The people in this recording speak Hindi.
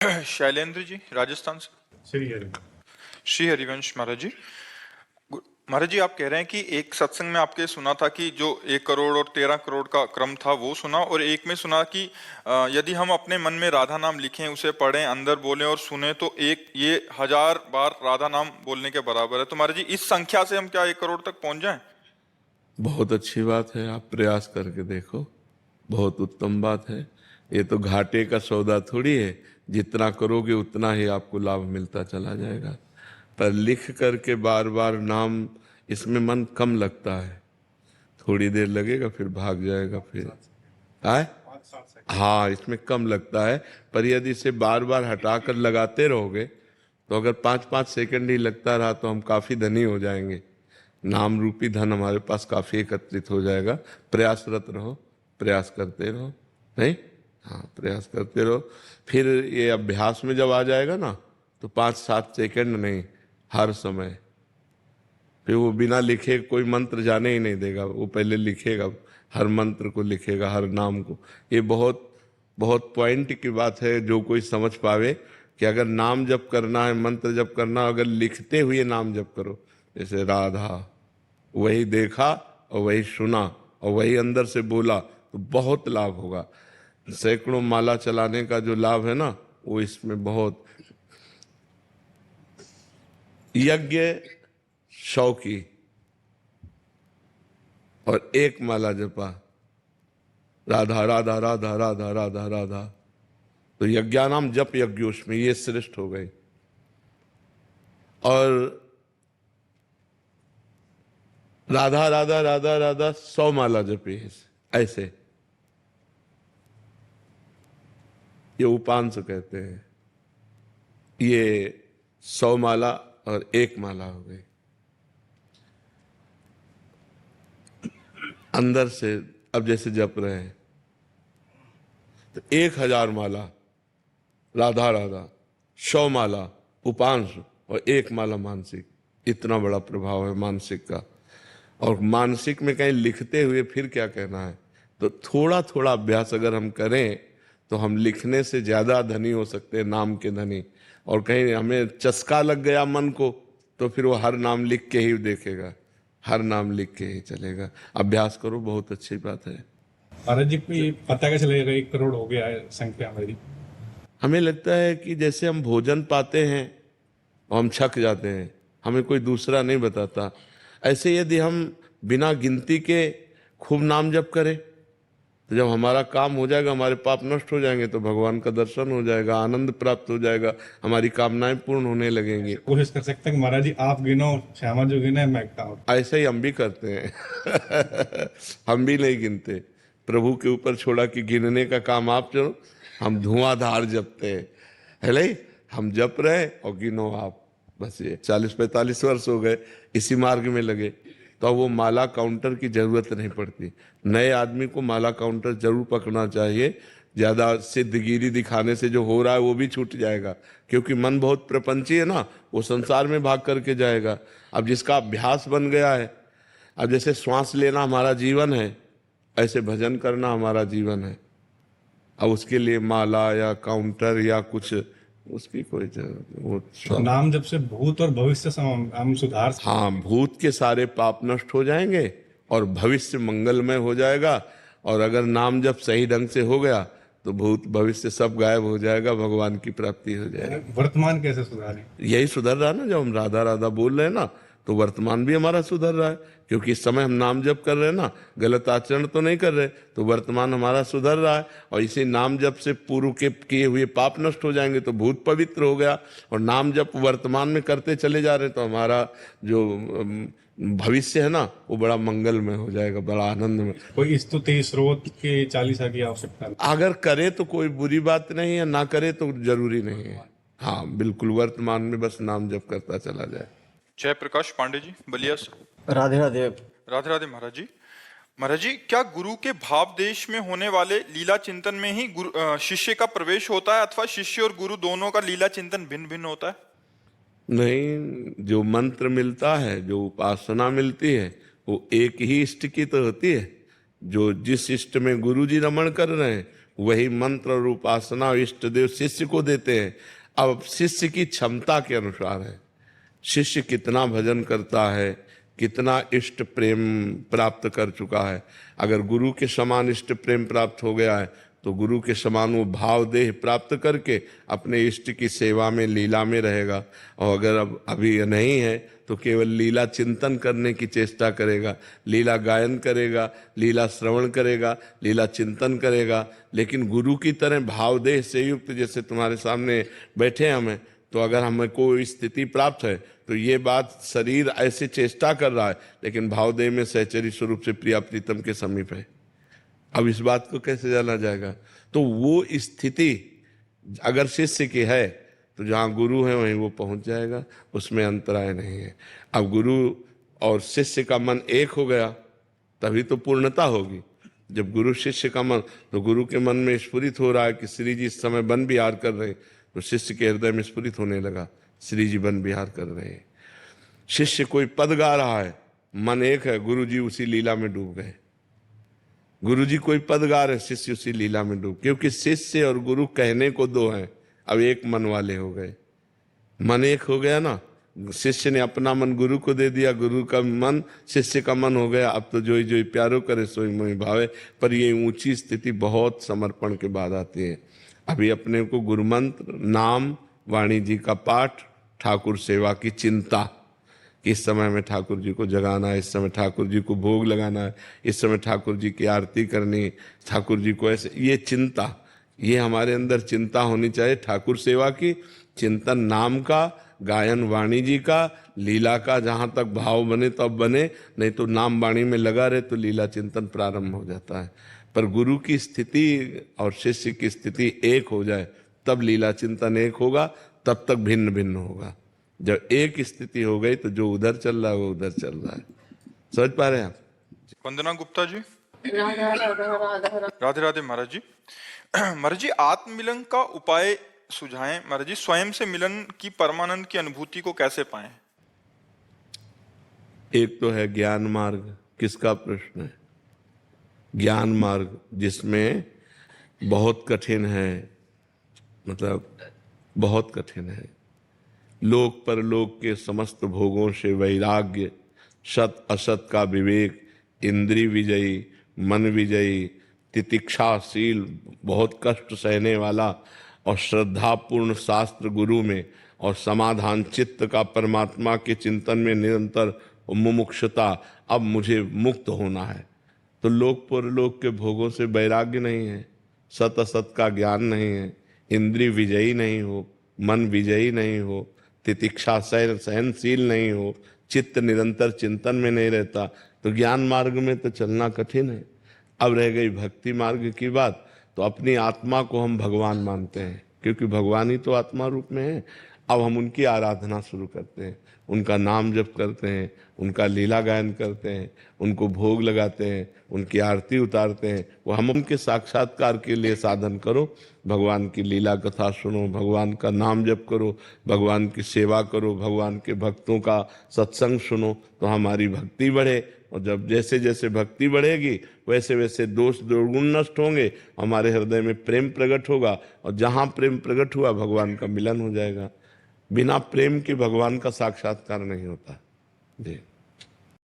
शैलेंद्र जी राजस्थान से। श्री हरि। श्री हरिवंश महाराज जी। महाराज जी, आप कह रहे हैं कि एक सत्संग में आपके सुना था कि जो 1 करोड़ और 13 करोड़ का क्रम था वो सुना, और एक में सुना कि यदि हम अपने मन में राधा नाम लिखें, उसे पढ़ें, अंदर बोलें और सुने तो एक ये 1000 बार राधा नाम बोलने के बराबर है। तो महाराज जी, इस संख्या से हम क्या 1 करोड़ तक पहुंच जाएं? बहुत अच्छी बात है, आप प्रयास करके देखो, बहुत उत्तम बात है। ये तो घाटे का सौदा थोड़ी है, जितना करोगे उतना ही आपको लाभ मिलता चला जाएगा। पर लिख करके बार बार नाम, इसमें मन कम लगता है, थोड़ी देर लगेगा फिर भाग जाएगा फिर। आए? हाँ, इसमें कम लगता है, पर यदि इसे बार बार हटाकर लगाते रहोगे तो अगर 5-5 सेकंड ही लगता रहा तो हम काफी धनी हो जाएंगे। नाम रूपी धन हमारे पास काफी एकत्रित हो जाएगा। प्रयासरत रहो, प्रयास करते रहो। नहीं? हाँ, प्रयास करते रहो। फिर ये अभ्यास में जब आ जाएगा ना तो 5-7 सेकंड नहीं, हर समय। फिर वो बिना लिखे कोई मंत्र जाने ही नहीं देगा, वो पहले लिखेगा, हर मंत्र को लिखेगा, हर नाम को। ये बहुत बहुत पॉइंट की बात है, जो कोई समझ पावे कि अगर नाम जप करना है, मंत्र जप करना, अगर लिखते हुए नाम जप करो, जैसे राधा, वही देखा और वही सुना और वही अंदर से बोला तो बहुत लाभ होगा। सैकड़ों माला चलाने का जो लाभ है ना, वो इसमें बहुत। यज्ञ 100 की और 1 माला जपा, राधा राधा राधा राधा राधा राधा, तो यज्ञानाम जप यज्ञोष्मी, ये श्रेष्ठ हो गई। और राधा राधा राधा राधा 100 माला जपी, ऐसे, ये उपांश कहते हैं। ये 100 माला और 1 माला हो गई। अंदर से अब जैसे जप रहे हैं तो 1000 माला राधा राधा, 100 माला उपांश और 1 माला मानसिक। इतना बड़ा प्रभाव है मानसिक का। और मानसिक में कहीं लिखते हुए फिर क्या कहना है, तो थोड़ा थोड़ा अभ्यास अगर हम करें तो हम लिखने से ज्यादा धनी हो सकते हैं, नाम के धनी। और कहीं हमें चस्का लग गया मन को तो फिर वो हर नाम लिख के ही देखेगा, हर नाम लिख के ही चलेगा। अभ्यास करो, बहुत अच्छी बात है। महाराज जी, पता कैसे लगेगा 1 करोड़ हो गया है संख्या मेरी? हमें लगता है कि जैसे हम भोजन पाते हैं और हम छक जाते हैं, हमें कोई दूसरा नहीं बताता। ऐसे यदि हम बिना गिनती के खूब नाम जप करें तो जब हमारा काम हो जाएगा, हमारे पाप नष्ट हो जाएंगे, तो भगवान का दर्शन हो जाएगा, आनंद प्राप्त हो जाएगा, हमारी कामनाएं पूर्ण होने लगेंगी। कोशिश कर सकते हैं कि महाराज जी आप गिनो, श्यामा जो गिने मैं काउंट। ऐसे ही हम भी करते हैं हम भी नहीं गिनते, प्रभु के ऊपर छोड़ा कि गिनने का काम आप चलो, हम धुआंधार जपते हैं। है नहीं? हम जप रहे और गिनो आप, बस। ये 40-45 वर्ष हो गए इसी मार्ग में लगे, तो अब वो माला काउंटर की जरूरत नहीं पड़ती। नए आदमी को माला काउंटर जरूर पकड़ना चाहिए। ज्यादा सिद्धगिरी दिखाने से जो हो रहा है वो भी छूट जाएगा, क्योंकि मन बहुत प्रपंची है ना, वो संसार में भाग करके जाएगा। अब जिसका अभ्यास बन गया है, अब जैसे श्वास लेना हमारा जीवन है, ऐसे भजन करना हमारा जीवन है। अब उसके लिए माला या काउंटर या कुछ, उसकी कोई जरूरत नहीं। वो नाम जब से भूत और भविष्य से हम सुधार। हाँ, भूत के सारे पाप नष्ट हो जाएंगे और भविष्य मंगलमय हो जाएगा। और अगर नाम जब सही ढंग से हो गया तो भूत भविष्य सब गायब हो जाएगा, भगवान की प्राप्ति हो जाएगी। वर्तमान कैसे सुधारें? यही सुधर रहा है ना, जब हम राधा राधा बोल रहे हैं ना, तो वर्तमान भी हमारा सुधर रहा है, क्योंकि इस समय हम नाम जप कर रहे हैं ना, गलत आचरण तो नहीं कर रहे, तो वर्तमान हमारा सुधर रहा है। और इसी नाम जप से पूर्व के किए हुए पाप नष्ट हो जाएंगे, तो भूत पवित्र हो गया। और नाम जप वर्तमान में करते चले जा रहे हैं, तो हमारा जो भविष्य है ना, वो बड़ा मंगलमय हो जाएगा, बड़ा आनंद में। कोई स्तुति स्रोत के 40 की आवश्यकता नहीं। अगर करे तो कोई बुरी बात नहीं है, ना करे तो जरूरी नहीं है। हाँ, बिल्कुल, वर्तमान में बस नाम जप करता चला जाए। जय प्रकाश पांडे जी, बलिया से। राधे राधे। राधे राधे महाराज जी। महाराज जी, क्या गुरु के भाव देश में होने वाले लीला चिंतन में ही शिष्य का प्रवेश होता है, अथवा शिष्य और गुरु दोनों का लीला चिंतन भिन्न भिन्न होता है? नहीं, जो मंत्र मिलता है, जो उपासना मिलती है, वो एक ही इष्ट की तो होती है। जो जिस इष्ट में गुरु जी रमण कर रहे हैं वही मंत्र और उपासना इष्ट देव शिष्य को देते हैं। अब शिष्य की क्षमता के अनुसार है, शिष्य कितना भजन करता है, कितना इष्ट प्रेम प्राप्त कर चुका है। अगर गुरु के समान इष्ट प्रेम प्राप्त हो गया है तो गुरु के समान वो भाव देह प्राप्त करके अपने इष्ट की सेवा में लीला में रहेगा। और अगर अब अभी नहीं है तो केवल लीला चिंतन करने की चेष्टा करेगा, लीला गायन करेगा, लीला श्रवण करेगा, लीला चिंतन करेगा। लेकिन गुरु की तरह भाव देह से युक्त, जैसे तुम्हारे सामने बैठे हैं हमें, तो अगर हमें कोई स्थिति प्राप्त है तो ये बात शरीर ऐसे चेष्टा कर रहा है लेकिन भावदेह में सहचरी स्वरूप से प्रिया प्रीतम के समीप है। अब इस बात को कैसे जाना जाएगा? तो वो स्थिति अगर शिष्य की है तो जहाँ गुरु है वहीं वो पहुंच जाएगा, उसमें अंतराय नहीं है। अब गुरु और शिष्य का मन एक हो गया तभी तो पूर्णता होगी। जब गुरु शिष्य का मन, तो गुरु के मन में स्फुरित हो रहा है कि श्री जी इस समय वन विहार कर रहे हैं, तो शिष्य के हृदय में स्फुरित होने लगा श्री जी वन विहार कर रहे हैं। शिष्य कोई पद गा रहा है, मन एक है, गुरु जी उसी लीला में डूब गए। गुरु जी कोई पद गा रहे, शिष्य उसी लीला में डूब, क्योंकि शिष्य और गुरु कहने को दो हैं, अब एक मन वाले हो गए। मन एक हो गया ना, शिष्य ने अपना मन गुरु को दे दिया, गुरु का मन शिष्य का मन हो गया। अब तो जोई जोई प्यारो करे सोई मोहि भावे। पर ये ऊंची स्थिति बहुत समर्पण के बाद आती है। अभी अपने को गुरु मंत्र, नाम, वाणी जी का पाठ, ठाकुर सेवा की चिंता, इस समय में ठाकुर जी को जगाना है, इस समय ठाकुर जी को भोग लगाना है, इस समय ठाकुर जी की आरती करनी, ठाकुर जी को ऐसे, ये चिंता, ये हमारे अंदर चिंता होनी चाहिए। ठाकुर सेवा की चिंतन, नाम का, गायन वाणी जी का, लीला का, जहाँ तक भाव बने तब बने, नहीं तो नाम वाणी में लगा रहे तो लीला चिंतन प्रारंभ हो जाता है। पर गुरु की स्थिति और शिष्य की स्थिति एक हो जाए तब लीला चिंतन एक होगा, तब तक भिन्न भिन्न होगा। जब एक स्थिति हो गई तो जो उधर चल रहा है वो उधर चल रहा है। समझ पा रहे हैं आप? वंदना गुप्ता जी। राधा राधा राधा राधा। राधे राधे महाराज जी। महाराज जी, आत्ममिलन का उपाय सुझाएं। महाराज जी, स्वयं से मिलन की परमानंद की अनुभूति को कैसे पाएं? एक तो है ज्ञान मार्ग, किसका प्रश्न है? ज्ञान मार्ग जिसमें बहुत कठिन है, मतलब बहुत कठिन है। लोक परलोक के समस्त भोगों से वैराग्य, सत असत का विवेक, इंद्रिय विजयी, मन विजयी, तितिक्षाशील, बहुत कष्ट सहने वाला और श्रद्धापूर्ण शास्त्र गुरु में, और समाधान चित्त का परमात्मा के चिंतन में निरंतर मुमुक्षुता, अब मुझे मुक्त होना है। तो लोक परलोक के भोगों से वैराग्य नहीं है, सत असत का ज्ञान नहीं है, इंद्रिय विजयी नहीं हो, मन विजयी नहीं हो, तितिक्षा सहनशील नहीं हो, चित्त निरंतर चिंतन में नहीं रहता, तो ज्ञान मार्ग में तो चलना कठिन है। अब रह गई भक्ति मार्ग की बात, तो अपनी आत्मा को हम भगवान मानते हैं, क्योंकि भगवान ही तो आत्मा रूप में है। अब हम उनकी आराधना शुरू करते हैं, उनका नाम जप करते हैं, उनका लीला गायन करते हैं, उनको भोग लगाते हैं, उनकी आरती उतारते हैं। वो हम उनके साक्षात्कार के लिए साधन करो, भगवान की लीला कथा सुनो, भगवान का नाम जप करो, भगवान की सेवा करो, भगवान के भक्तों का सत्संग सुनो, तो हमारी भक्ति बढ़े। और जब जैसे जैसे भक्ति बढ़ेगी वैसे वैसे दोष दुर्गुण नष्ट होंगे, हमारे हृदय में प्रेम प्रकट होगा, और जहाँ प्रेम प्रकट हुआ भगवान का मिलन हो जाएगा। बिना प्रेम के भगवान का साक्षात्कार नहीं होता। जी।